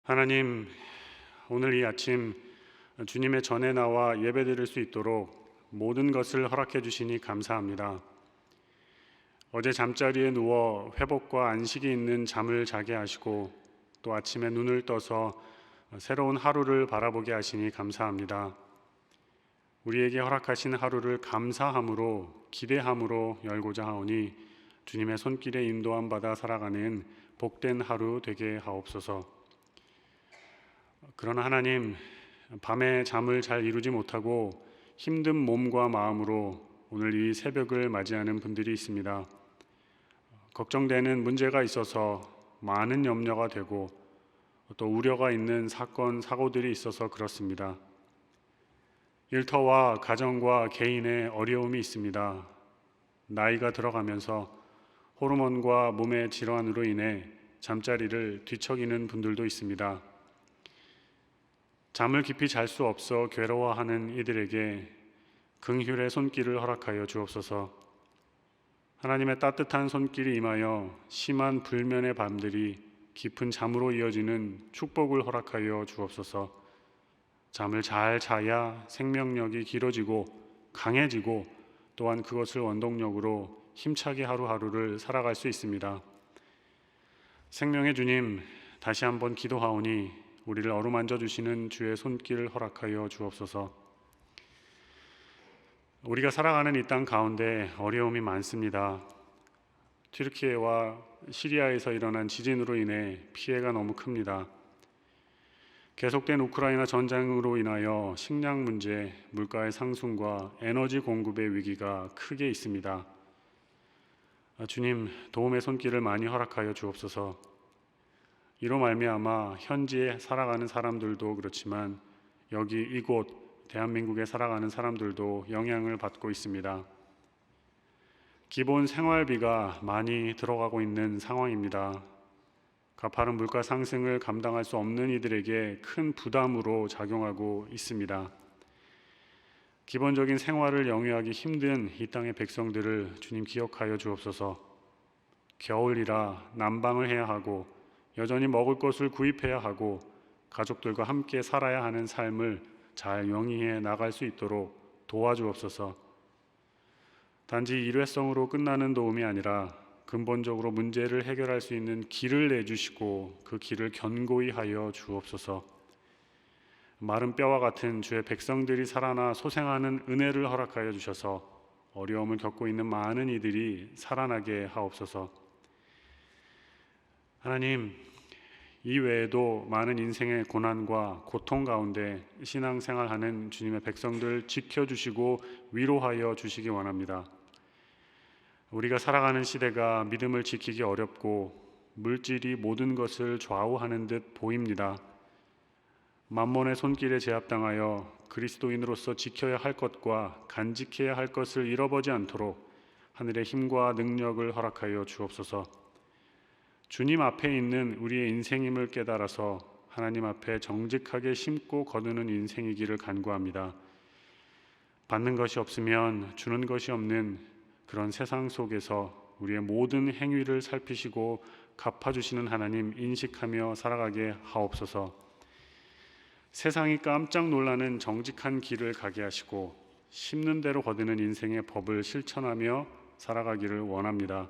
하나님, 오늘 이 아침 주님의 전에 나와 예배드릴 수 있도록 모든 것을 허락해 주시니 감사합니다. 어제 잠자리에 누워 회복과 안식이 있는 잠을 자게 하시고 또 아침에 눈을 떠서 새로운 하루를 바라보게 하시니 감사합니다. 우리에게 허락하신 하루를 감사함으로 기대함으로 열고자 하오니 주님의 손길에 인도함 받아 살아가는 복된 하루 되게 하옵소서. 그러나 하나님, 밤에 잠을 잘 이루지 못하고 힘든 몸과 마음으로 오늘 이 새벽을 맞이하는 분들이 있습니다. 걱정되는 문제가 있어서 많은 염려가 되고 또 우려가 있는 사건, 사고들이 있어서 그렇습니다. 일터와 가정과 개인의 어려움이 있습니다. 나이가 들어가면서 호르몬과 몸의 질환으로 인해 잠자리를 뒤척이는 분들도 있습니다. 잠을 깊이 잘 수 없어 괴로워하는 이들에게 긍휼의 손길을 허락하여 주옵소서. 하나님의 따뜻한 손길이 임하여 심한 불면의 밤들이 깊은 잠으로 이어지는 축복을 허락하여 주옵소서. 잠을 잘 자야 생명력이 길어지고 강해지고 또한 그것을 원동력으로 힘차게 하루하루를 살아갈 수 있습니다. 생명의 주님, 다시 한번 기도하오니 우리를 어루만져 주시는 주의 손길을 허락하여 주옵소서. 우리가 살아가는 이 땅 가운데 어려움이 많습니다. 튀르키예와 시리아에서 일어난 지진으로 인해 피해가 너무 큽니다. 계속된 우크라이나 전쟁으로 인하여 식량 문제, 물가의 상승과 에너지 공급의 위기가 크게 있습니다. 주님, 도움의 손길을 많이 허락하여 주옵소서. 이로 말미암아 현지에 살아가는 사람들도 그렇지만 여기 이곳 대한민국에 살아가는 사람들도 영향을 받고 있습니다. 기본 생활비가 많이 들어가고 있는 상황입니다. 가파른 물가 상승을 감당할 수 없는 이들에게 큰 부담으로 작용하고 있습니다. 기본적인 생활을 영위하기 힘든 이 땅의 백성들을 주님 기억하여 주옵소서. 겨울이라 난방을 해야 하고 여전히 먹을 것을 구입해야 하고 가족들과 함께 살아야 하는 삶을 잘 영위해 나갈 수 있도록 도와주옵소서. 단지 일회성으로 끝나는 도움이 아니라 근본적으로 문제를 해결할 수 있는 길을 내주시고 그 길을 견고히 하여 주옵소서. 마른 뼈와 같은 주의 백성들이 살아나 소생하는 은혜를 허락하여 주셔서 어려움을 겪고 있는 많은 이들이 살아나게 하옵소서. 하나님, 이 외에도 많은 인생의 고난과 고통 가운데 신앙생활하는 주님의 백성들 지켜주시고 위로하여 주시기 원합니다. 우리가 살아가는 시대가 믿음을 지키기 어렵고 물질이 모든 것을 좌우하는 듯 보입니다. 만몬의 손길에 제압당하여 그리스도인으로서 지켜야 할 것과 간직해야 할 것을 잃어버리지 않도록 하늘의 힘과 능력을 허락하여 주옵소서. 주님 앞에 있는 우리의 인생임을 깨달아서 하나님 앞에 정직하게 심고 거두는 인생이기를 간구합니다. 받는 것이 없으면 주는 것이 없는 그런 세상 속에서 우리의 모든 행위를 살피시고 갚아주시는 하나님 인식하며 살아가게 하옵소서. 세상이 깜짝 놀라는 정직한 길을 가게 하시고 심는 대로 거두는 인생의 법을 실천하며 살아가기를 원합니다.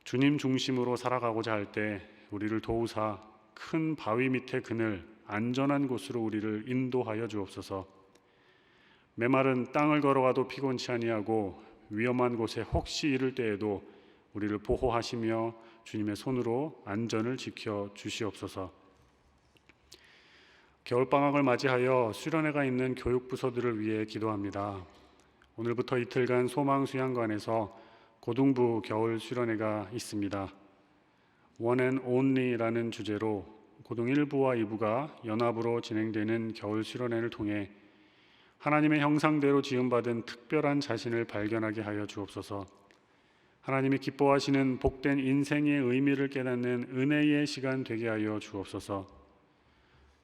주님 중심으로 살아가고자 할 때 우리를 도우사 큰 바위 밑에 그늘 안전한 곳으로 우리를 인도하여 주옵소서. 메마른 땅을 걸어가도 피곤치 아니하고 위험한 곳에 혹시 이를 때에도 우리를 보호하시며 주님의 손으로 안전을 지켜 주시옵소서. 겨울방학을 맞이하여 수련회가 있는 교육부서들을 위해 기도합니다. 오늘부터 이틀간 소망수양관에서 고등부 겨울 수련회가 있습니다. One and Only라는 주제로 고등 1부와 2부가 연합으로 진행되는 겨울 수련회를 통해 하나님의 형상대로 지음받은 특별한 자신을 발견하게 하여 주옵소서. 하나님이 기뻐하시는 복된 인생의 의미를 깨닫는 은혜의 시간 되게 하여 주옵소서.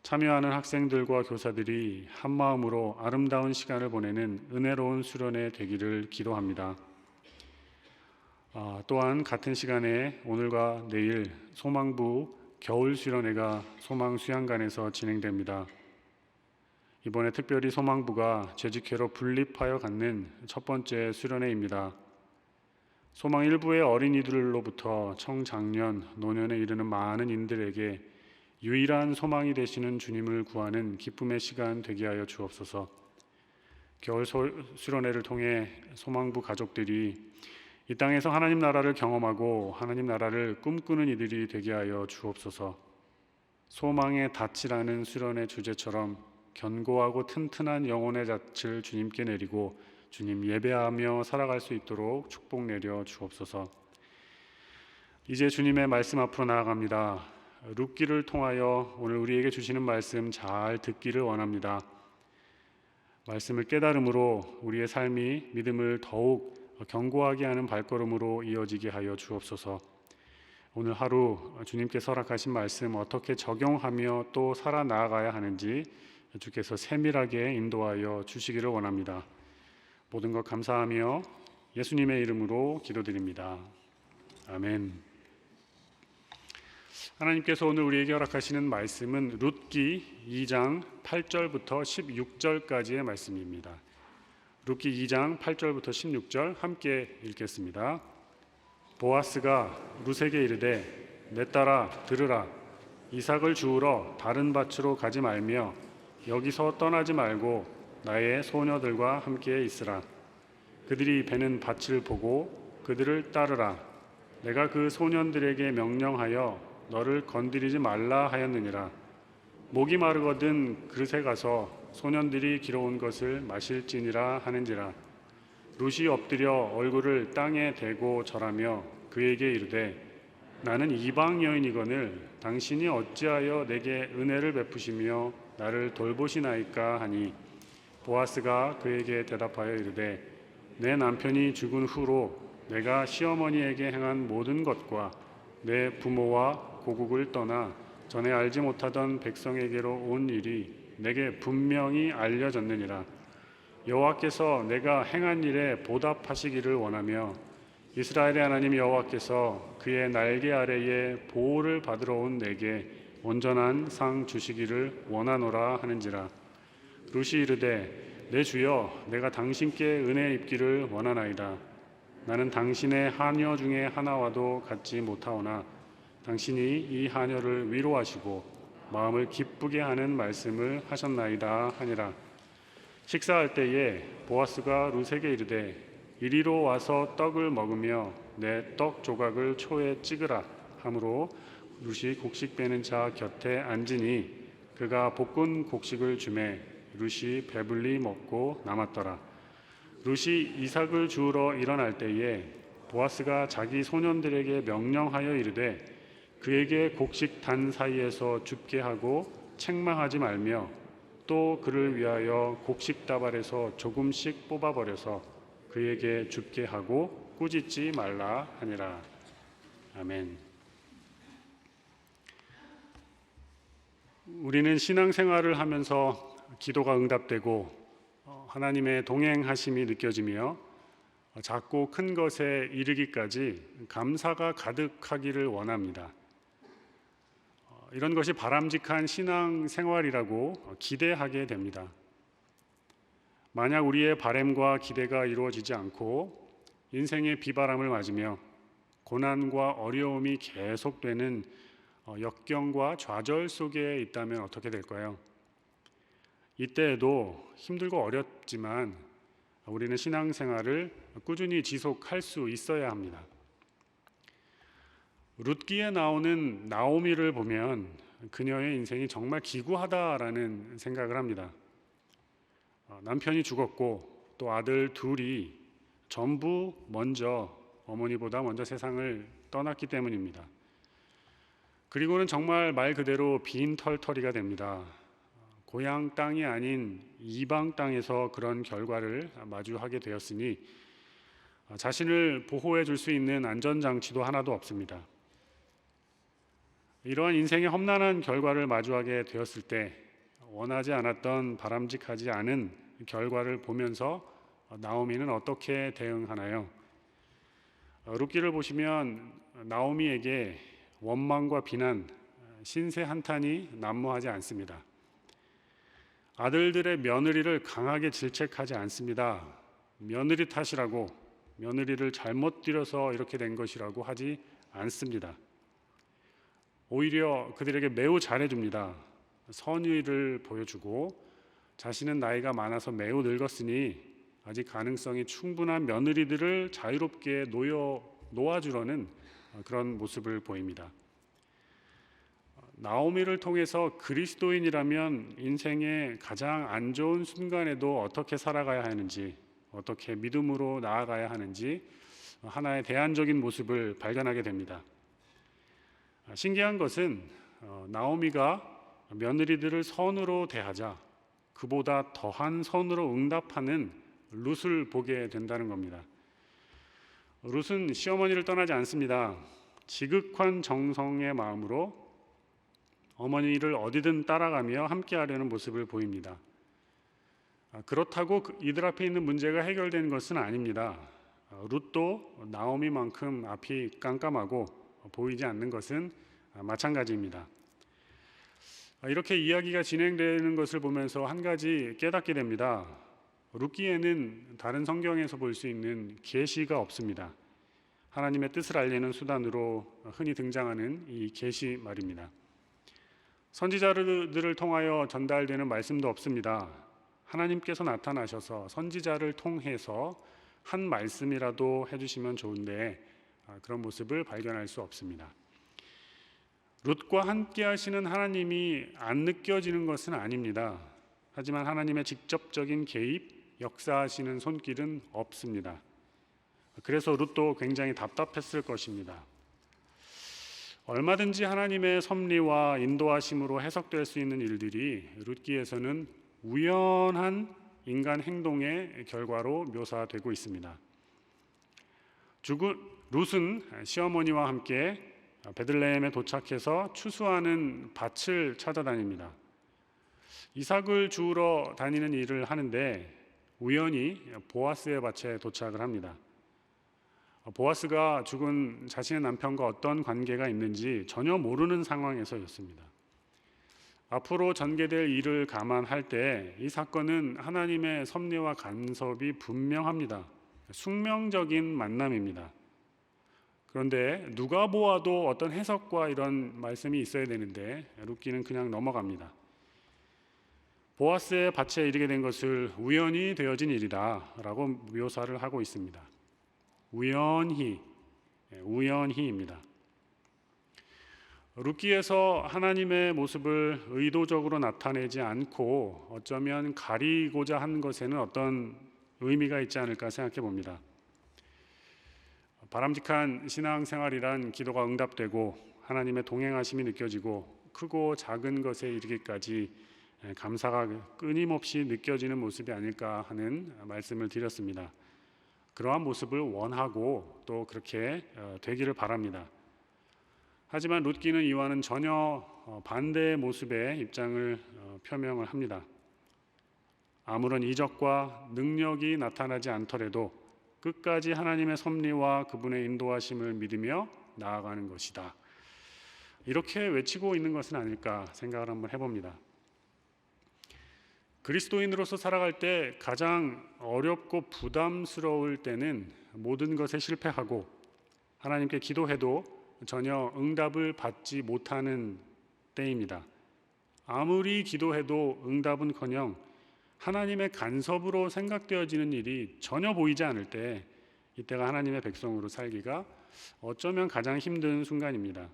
참여하는 학생들과 교사들이 한마음으로 아름다운 시간을 보내는 은혜로운 수련회 되기를 기도합니다. 또한 같은 시간에 오늘과 내일 소망부 겨울 수련회가 소망 수양관에서 진행됩니다. 이번에 특별히 소망부가 재직회로 분립하여 갖는 첫 번째 수련회입니다. 소망 일부의 어린이들로부터 청장년, 노년에 이르는 많은 인들에게 유일한 소망이 되시는 주님을 구하는 기쁨의 시간 되게 하여 주옵소서. 겨울 수련회를 통해 소망부 가족들이 이 땅에서 하나님 나라를 경험하고 하나님 나라를 꿈꾸는 이들이 되게 하여 주옵소서. 소망의 닻이라는 수련의 주제처럼 견고하고 튼튼한 영혼의 닻을 주님께 내리고 주님 예배하며 살아갈 수 있도록 축복 내려 주옵소서. 이제 주님의 말씀 앞으로 나아갑니다. 룻기를 통하여 오늘 우리에게 주시는 말씀 잘 듣기를 원합니다. 말씀을 깨달음으로 우리의 삶이 믿음을 더욱 견고하게 하는 발걸음으로 이어지게 하여 주옵소서. 오늘 하루 주님께 허락하신 말씀 어떻게 적용하며 또 살아나가야 하는지 주께서 세밀하게 인도하여 주시기를 원합니다. 모든 것 감사하며 예수님의 이름으로 기도드립니다. 아멘. 하나님께서 오늘 우리에게 허락하시는 말씀은 룻기 2장 8절부터 16절까지의 말씀입니다. 룻기 2장 8절부터 16절 함께 읽겠습니다. 보아스가 룻에게 이르되 내 딸아 들으라. 이삭을 주우러 다른 밭으로 가지 말며 여기서 떠나지 말고 나의 소녀들과 함께 있으라. 그들이 베는 밭을 보고 그들을 따르라. 내가 그 소년들에게 명령하여 너를 건드리지 말라 하였느니라. 목이 마르거든 그릇에 가서 소년들이 길어온 것을 마실지니라 하는지라. 룻이 엎드려 얼굴을 땅에 대고 절하며 그에게 이르되 나는 이방 여인이거늘 당신이 어찌하여 내게 은혜를 베푸시며 나를 돌보시나이까 하니 보아스가 그에게 대답하여 이르되 내 남편이 죽은 후로 내가 시어머니에게 행한 모든 것과 내 부모와 고국을 떠나 전에 알지 못하던 백성에게로 온 일이 내게 분명히 알려졌느니라. 여호와께서 내가 행한 일에 보답하시기를 원하며 이스라엘의 하나님 여호와께서 그의 날개 아래에 보호를 받으러 온 내게 온전한 상 주시기를 원하노라 하는지라. 룻이 이르되 내 주여 내가 당신께 은혜 입기를 원하나이다. 나는 당신의 하녀 중에 하나와도 같지 못하오나 당신이 이 하녀를 위로하시고 마음을 기쁘게 하는 말씀을 하셨나이다 하니라. 식사할 때에 보아스가 룻에게 이르되 이리로 와서 떡을 먹으며 내 떡 조각을 초에 찍으라 하므로 룻이 곡식 빼는 자 곁에 앉으니 그가 볶은 곡식을 주매 룻이 배불리 먹고 남았더라. 룻이 이삭을 주우러 일어날 때에 보아스가 자기 소년들에게 명령하여 이르되 그에게 곡식 단 사이에서 줍게 하고 책망하지 말며 또 그를 위하여 곡식 다발에서 조금씩 뽑아버려서 그에게 줍게 하고 꾸짖지 말라 하니라. 아멘. 우리는 신앙생활을 하면서 기도가 응답되고 하나님의 동행하심이 느껴지며 작고 큰 것에 이르기까지 감사가 가득하기를 원합니다. 이런 것이 바람직한 신앙생활이라고 기대하게 됩니다. 만약 우리의 바램과 기대가 이루어지지 않고 인생의 비바람을 맞으며 고난과 어려움이 계속되는 역경과 좌절 속에 있다면 어떻게 될까요? 이때에도 힘들고 어렵지만 우리는 신앙생활을 꾸준히 지속할 수 있어야 합니다. 룻기에 나오는 나오미를 보면 그녀의 인생이 정말 기구하다라는 생각을 합니다. 남편이 죽었고 또 아들 둘이 전부 어머니보다 먼저 세상을 떠났기 때문입니다. 그리고는 정말 말 그대로 빈털터리가 됩니다. 고향 땅이 아닌 이방 땅에서 그런 결과를 마주하게 되었으니 자신을 보호해 줄 수 있는 안전장치도 하나도 없습니다. 이러한 인생의 험난한 결과를 마주하게 되었을 때 원하지 않았던 바람직하지 않은 결과를 보면서 나오미는 어떻게 대응하나요? 룻기를 보시면 나오미에게 원망과 비난, 신세 한탄이 난무하지 않습니다. 아들들의 며느리를 강하게 질책하지 않습니다. 며느리 탓이라고, 며느리를 잘못 들여서 이렇게 된 것이라고 하지 않습니다. 오히려 그들에게 매우 잘해줍니다. 선의를 보여주고 자신은 나이가 많아서 매우 늙었으니 아직 가능성이 충분한 며느리들을 자유롭게 놓아주려는 그런 모습을 보입니다. 나오미를 통해서 그리스도인이라면 인생의 가장 안 좋은 순간에도 어떻게 살아가야 하는지, 어떻게 믿음으로 나아가야 하는지 하나의 대안적인 모습을 발견하게 됩니다. 신기한 것은 나오미가 며느리들을 선으로 대하자 그보다 더한 선으로 응답하는 룻을 보게 된다는 겁니다. 룻은 시어머니를 떠나지 않습니다. 지극한 정성의 마음으로 어머니를 어디든 따라가며 함께하려는 모습을 보입니다. 그렇다고 이들 앞에 있는 문제가 해결된 것은 아닙니다. 룻도 나오미만큼 앞이 깜깜하고 보이지 않는 것은 마찬가지입니다. 이렇게 이야기가 진행되는 것을 보면서 한 가지 깨닫게 됩니다. 룻기에는 다른 성경에서 볼 수 있는 계시가 없습니다. 하나님의 뜻을 알리는 수단으로 흔히 등장하는 이 계시 말입니다. 선지자들을 통하여 전달되는 말씀도 없습니다. 하나님께서 나타나셔서 선지자를 통해서 한 말씀이라도 해주시면 좋은데 그런 모습을 발견할 수 없습니다. 룻과 함께 하시는 하나님이 안 느껴지는 것은 아닙니다. 하지만 하나님의 직접적인 개입, 역사하시는 손길은 없습니다. 그래서 룻도 굉장히 답답했을 것입니다. 얼마든지 하나님의 섭리와 인도하심으로 해석될 수 있는 일들이 룻기에서는 우연한 인간 행동의 결과로 묘사되고 있습니다. 룻은 시어머니와 함께 베들레헴에 도착해서 추수하는 밭을 찾아다닙니다. 이삭을 주우러 다니는 일을 하는데 우연히 보아스의 밭에 도착을 합니다. 보아스가 죽은 자신의 남편과 어떤 관계가 있는지 전혀 모르는 상황에서였습니다. 앞으로 전개될 일을 감안할 때 이 사건은 하나님의 섭리와 간섭이 분명합니다. 숙명적인 만남입니다. 그런데 누가 보아도 어떤 해석과 이런 말씀이 있어야 되는데 룻기는 그냥 넘어갑니다. 보아스의 밭에 이르게 된 것을 우연히 되어진 일이다 라고 묘사를 하고 있습니다. 우연히입니다. 룻기에서 하나님의 모습을 의도적으로 나타내지 않고 어쩌면 가리고자 한 것에는 어떤 의미가 있지 않을까 생각해 봅니다. 바람직한 신앙생활이란 기도가 응답되고 하나님의 동행하심이 느껴지고 크고 작은 것에 이르기까지 감사가 끊임없이 느껴지는 모습이 아닐까 하는 말씀을 드렸습니다. 그러한 모습을 원하고 또 그렇게 되기를 바랍니다. 하지만 룻기는 이와는 전혀 반대의 모습의 입장을 표명을 합니다. 아무런 이적과 능력이 나타나지 않더라도 끝까지 하나님의 섭리와 그분의 인도하심을 믿으며 나아가는 것이다. 이렇게 외치고 있는 것은 아닐까 생각을 한번 해봅니다. 그리스도인으로서 살아갈 때 가장 어렵고 부담스러울 때는 모든 것에 실패하고 하나님께 기도해도 전혀 응답을 받지 못하는 때입니다. 아무리 기도해도 응답은커녕 하나님의 간섭으로 생각되어지는 일이 전혀 보이지 않을 때 이때가 하나님의 백성으로 살기가 어쩌면 가장 힘든 순간입니다.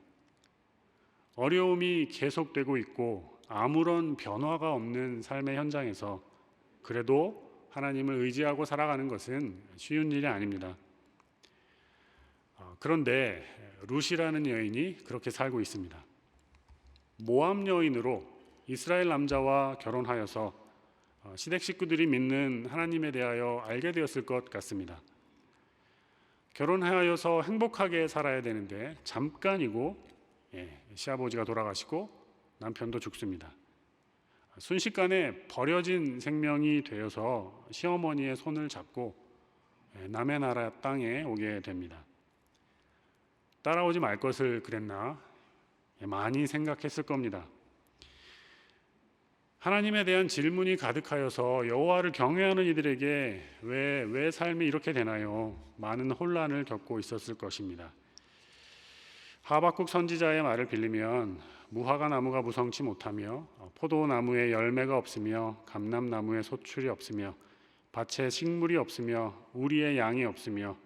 어려움이 계속되고 있고 아무런 변화가 없는 삶의 현장에서 그래도 하나님을 의지하고 살아가는 것은 쉬운 일이 아닙니다. 그런데 룻이라는 여인이 그렇게 살고 있습니다. 모압 여인으로 이스라엘 남자와 결혼하여서 시댁 식구들이 믿는 하나님에 대하여 알게 되었을 것 같습니다. 결혼하여서 행복하게 살아야 되는데 잠깐이고 시아버지가 돌아가시고 남편도 죽습니다. 순식간에 버려진 생명이 되어서 시어머니의 손을 잡고 남의 나라 땅에 오게 됩니다. 따라오지 말 것을 그랬나? 많이 생각했을 겁니다. 하나님에 대한 질문이 가득하여서 여호와를 경외하는 이들에게 왜 삶이 이렇게 되나요? 많은 혼란을 겪고 있었을 것입니다. 하박국 선지자의 말을 빌리면 무화과 나무가 무성치 못하며 포도나무에 열매가 없으며 감람나무에 소출이 없으며 밭에 식물이 없으며 우리의 양이 없으며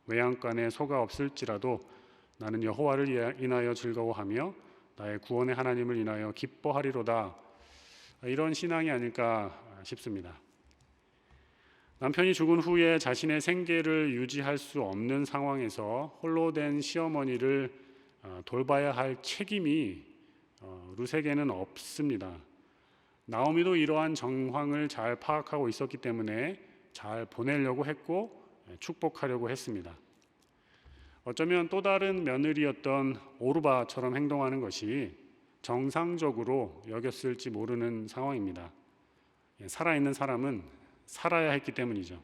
외양간에 소가 없을지라도 나는 여호와를 인하여 즐거워하며 나의 구원의 하나님을 인하여 기뻐하리로다. 이런 신앙이 아닐까 싶습니다. 남편이 죽은 후에 자신의 생계를 유지할 수 없는 상황에서 홀로 된 시어머니를 돌봐야 할 책임이 룻에게는 없습니다. 나오미도 이러한 정황을 잘 파악하고 있었기 때문에 잘 보내려고 했고 축복하려고 했습니다. 어쩌면 또 다른 며느리였던 오르바처럼 행동하는 것이 정상적으로 여겼을지 모르는 상황입니다. 살아있는 사람은 살아야 했기 때문이죠.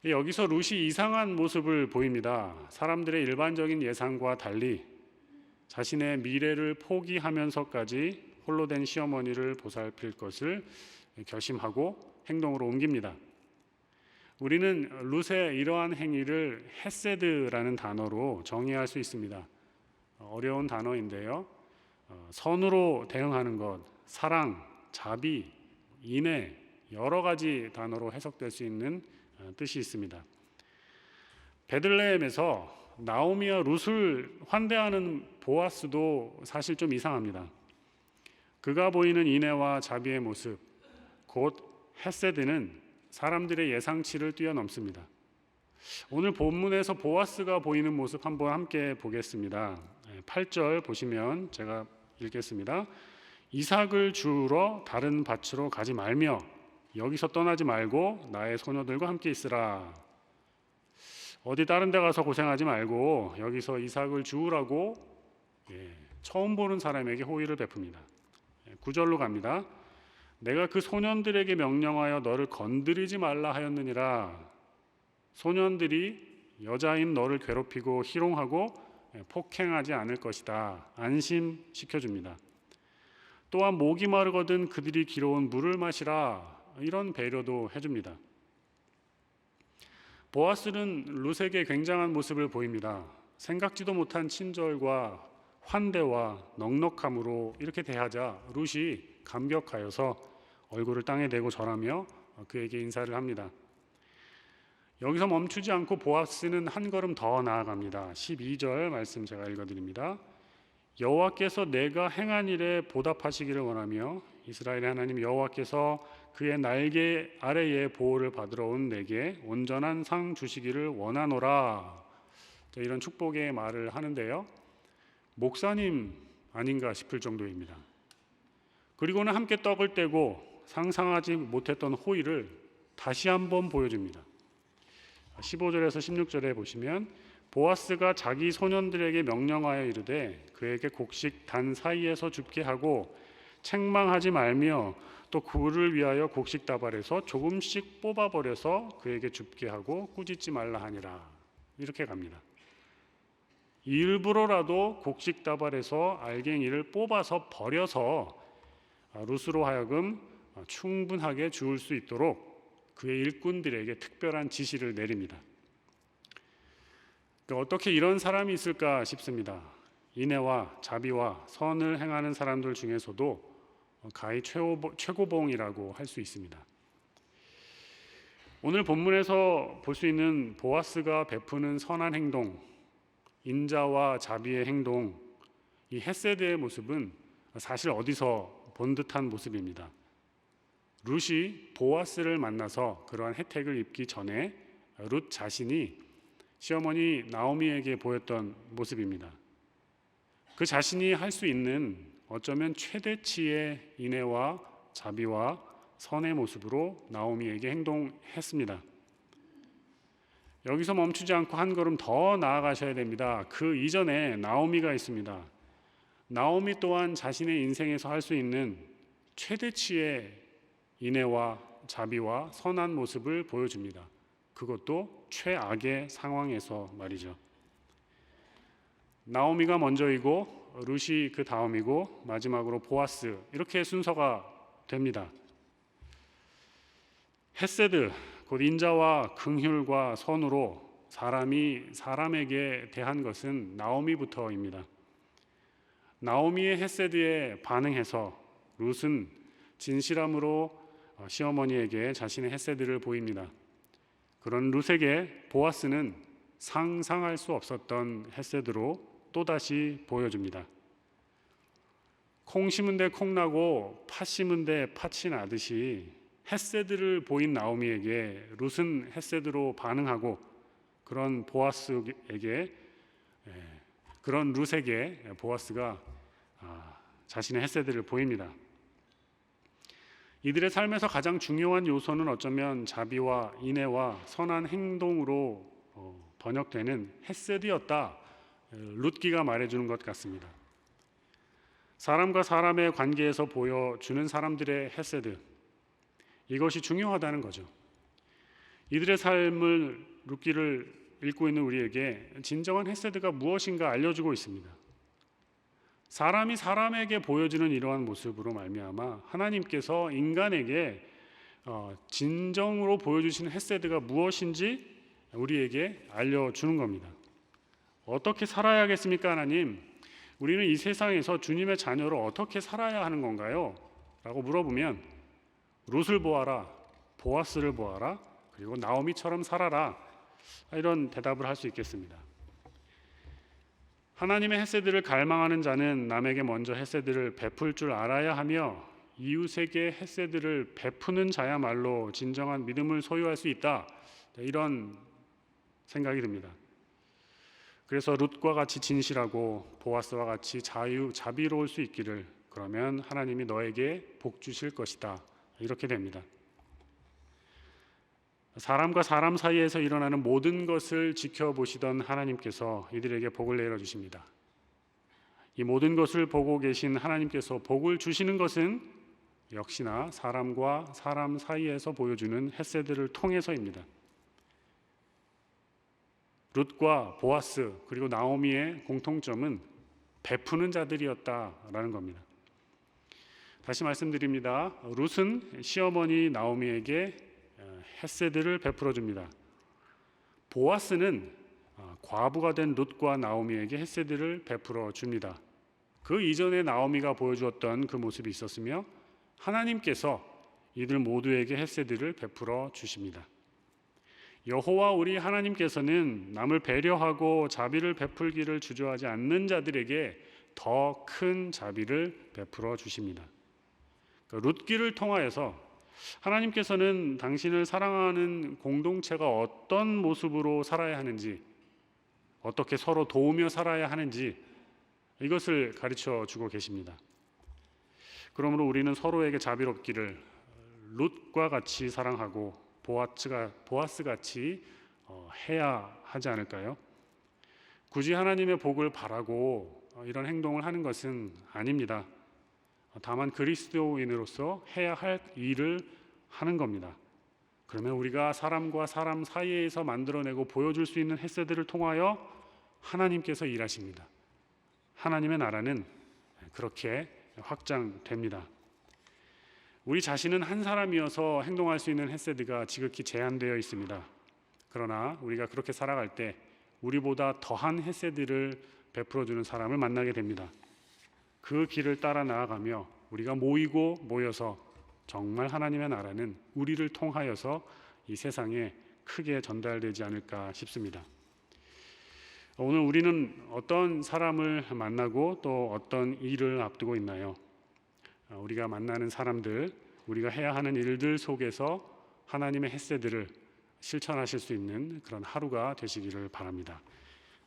여기서 룻이 이상한 모습을 보입니다. 사람들의 일반적인 예상과 달리 자신의 미래를 포기하면서까지 홀로 된 시어머니를 보살필 것을 결심하고 행동으로 옮깁니다. 우리는 룻의 이러한 행위를 헤세드라는 단어로 정의할 수 있습니다. 어려운 단어인데요. 선으로 대응하는 것, 사랑, 자비, 인애, 여러 가지 단어로 해석될 수 있는 뜻이 있습니다. 베들레헴에서 나오미와 룻을 환대하는 보아스도 사실 좀 이상합니다. 그가 보이는 인애와 자비의 모습, 곧 헤세드는 사람들의 예상치를 뛰어넘습니다. 오늘 본문에서 보아스가 보이는 모습 한번 함께 보겠습니다. 8절 보시면 제가 읽겠습니다. 이삭을 주우러 다른 밭으로 가지 말며 여기서 떠나지 말고 나의 소녀들과 함께 있으라. 어디 다른 데 가서 고생하지 말고 여기서 이삭을 주우라고 처음 보는 사람에게 호의를 베풉니다. 9절로 갑니다. 내가 그 소년들에게 명령하여 너를 건드리지 말라 하였느니라. 소년들이 여자인 너를 괴롭히고 희롱하고 폭행하지 않을 것이다. 안심시켜줍니다. 또한 목이 마르거든 그들이 길어온 물을 마시라. 이런 배려도 해줍니다. 보아스는 룻에게 굉장한 모습을 보입니다. 생각지도 못한 친절과 환대와 넉넉함으로 이렇게 대하자 룻이 감격하여서 얼굴을 땅에 대고 절하며 그에게 인사를 합니다. 여기서 멈추지 않고 보아스는 한 걸음 더 나아갑니다. 12절 말씀 제가 읽어드립니다. 여호와께서 내가 행한 일에 보답하시기를 원하며 이스라엘의 하나님 여호와께서 그의 날개 아래에 보호를 받으러 온 내게 온전한 상 주시기를 원하노라. 이런 축복의 말을 하는데요. 목사님 아닌가 싶을 정도입니다. 그리고는 함께 떡을 떼고 상상하지 못했던 호의를 다시 한번 보여줍니다. 15절에서 16절에 보시면 보아스가 자기 소년들에게 명령하여 이르되 그에게 곡식 단 사이에서 줍게 하고 책망하지 말며 또 그를 위하여 곡식 다발에서 조금씩 뽑아버려서 그에게 줍게 하고 꾸짖지 말라 하니라. 이렇게 갑니다. 일부러라도 곡식 다발에서 알갱이를 뽑아서 버려서 룻으로 하여금 충분하게 주울 수 있도록 그의 일꾼들에게 특별한 지시를 내립니다. 어떻게 이런 사람이 있을까 싶습니다. 인애와 자비와 선을 행하는 사람들 중에서도 가히 최고봉이라고 할 수 있습니다. 오늘 본문에서 볼 수 있는 보아스가 베푸는 선한 행동, 인자와 자비의 행동, 이 헤세드의 모습은 사실 어디서 본 듯한 모습입니다. 룻이 보아스를 만나서 그러한 혜택을 입기 전에 룻 자신이 시어머니 나오미에게 보였던 모습입니다. 그 자신이 할 수 있는 어쩌면 최대치의 인애와 자비와 선의 모습으로 나오미에게 행동했습니다. 여기서 멈추지 않고 한 걸음 더 나아가셔야 됩니다. 그 이전에 나오미가 있습니다. 나오미 또한 자신의 인생에서 할 수 있는 최대치의 인애와 자비와 선한 모습을 보여줍니다. 그것도 최악의 상황에서 말이죠. 나오미가 먼저이고 룻이 그 다음이고 마지막으로 보아스, 이렇게 순서가 됩니다. 헤세드, 곧 인자와 긍휼과 선으로 사람이 사람에게 대한 것은 나오미부터입니다. 나오미의 헤세드에 반응해서 룻은 진실함으로 시어머니에게 자신의 헤세드를 보입니다. 그런 룻에게 보아스는 상상할 수 없었던 헤세드로 또다시 보여줍니다. 콩 심은 데 콩 나고 팥 심은 데 팥이 나듯이 헤세드를 보인 나오미에게 룻은 헤세드로 반응하고 그런 룻에게 보아스가 자신의 헤세드를 보입니다. 이들의 삶에서 가장 중요한 요소는 어쩌면 자비와 인애와 선한 행동으로 번역되는 헤세드였다, 룻기가 말해주는 것 같습니다. 사람과 사람의 관계에서 보여주는 사람들의 헤세드, 이것이 중요하다는 거죠. 이들의 삶을 룻기를 읽고 있는 우리에게 진정한 헤세드가 무엇인가 알려주고 있습니다. 사람이 사람에게 보여주는 이러한 모습으로 말미암아 하나님께서 인간에게 진정으로 보여주시는 헤세드가 무엇인지 우리에게 알려주는 겁니다. 어떻게 살아야겠습니까, 하나님? 우리는 이 세상에서 주님의 자녀로 어떻게 살아야 하는 건가요? 라고 물어보면 룻을 보아라, 보아스를 보아라, 그리고 나오미처럼 살아라, 이런 대답을 할 수 있겠습니다. 하나님의 헤세드를 갈망하는 자는 남에게 먼저 헤세드를 베풀 줄 알아야 하며 이웃에게 헤세드를 베푸는 자야말로 진정한 믿음을 소유할 수 있다, 이런 생각이 듭니다. 그래서 룻과 같이 진실하고 보아스와 같이 자비로울 수 있기를, 그러면 하나님이 너에게 복 주실 것이다, 이렇게 됩니다. 사람과 사람 사이에서 일어나는 모든 것을 지켜보시던 하나님께서 이들에게 복을 내려주십니다. 이 모든 것을 보고 계신 하나님께서 복을 주시는 것은 역시나 사람과 사람 사이에서 보여주는 헤세드를 통해서입니다. 룻과 보아스 그리고 나오미의 공통점은 베푸는 자들이었다라는 겁니다. 다시 말씀드립니다. 룻은 시어머니 나오미에게 헤세드를 베풀어 줍니다. 보아스는 과부가 된 룻과 나오미에게 헤세드를 베풀어 줍니다. 그 이전에 나오미가 보여주었던 그 모습이 있었으며 하나님께서 이들 모두에게 헤세드를 베풀어 주십니다. 여호와 우리 하나님께서는 남을 배려하고 자비를 베풀기를 주저하지 않는 자들에게 더 큰 자비를 베풀어 주십니다. 룻기를 통하여서 하나님께서는 당신을 사랑하는 공동체가 어떤 모습으로 살아야 하는지, 어떻게 서로 도우며 살아야 하는지 이것을 가르쳐 주고 계십니다. 그러므로 우리는 서로에게 자비롭기를 룻과 같이 사랑하고 보아스 같이 해야 하지 않을까요? 굳이 하나님의 복을 바라고 이런 행동을 하는 것은 아닙니다. 다만 그리스도인으로서 해야 할 일을 하는 겁니다. 그러면 우리가 사람과 사람 사이에서 만들어내고 보여줄 수 있는 헤세드를 통하여 하나님께서 일하십니다. 하나님의 나라는 그렇게 확장됩니다. 우리 자신은 한 사람이어서 행동할 수 있는 헤세드가 지극히 제한되어 있습니다. 그러나 우리가 그렇게 살아갈 때 우리보다 더한 헤세드를 베풀어주는 사람을 만나게 됩니다. 그 길을 따라 나아가며 우리가 모여서 정말 하나님의 나라는 우리를 통하여서 이 세상에 크게 전달되지 않을까 싶습니다. 오늘 우리는 어떤 사람을 만나고 또 어떤 일을 앞두고 있나요? 우리가 만나는 사람들, 우리가 해야 하는 일들 속에서 하나님의 헤세드를 실천하실 수 있는 그런 하루가 되시기를 바랍니다.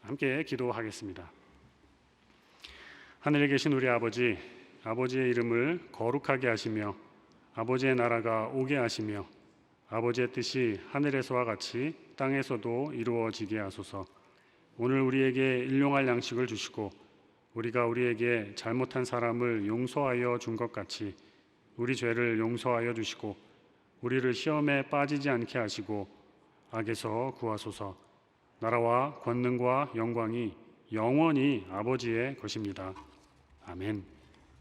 함께 기도하겠습니다. 하늘에 계신 우리 아버지, 아버지의 이름을 거룩하게 하시며 아버지의 나라가 오게 하시며 아버지의 뜻이 하늘에서와 같이 땅에서도 이루어지게 하소서. 오늘 우리에게 일용할 양식을 주시고 우리가 우리에게 잘못한 사람을 용서하여 준 것 같이 우리 죄를 용서하여 주시고 우리를 시험에 빠지지 않게 하시고 악에서 구하소서. 나라와 권능과 영광이 영원히 아버지의 것입니다. 아멘.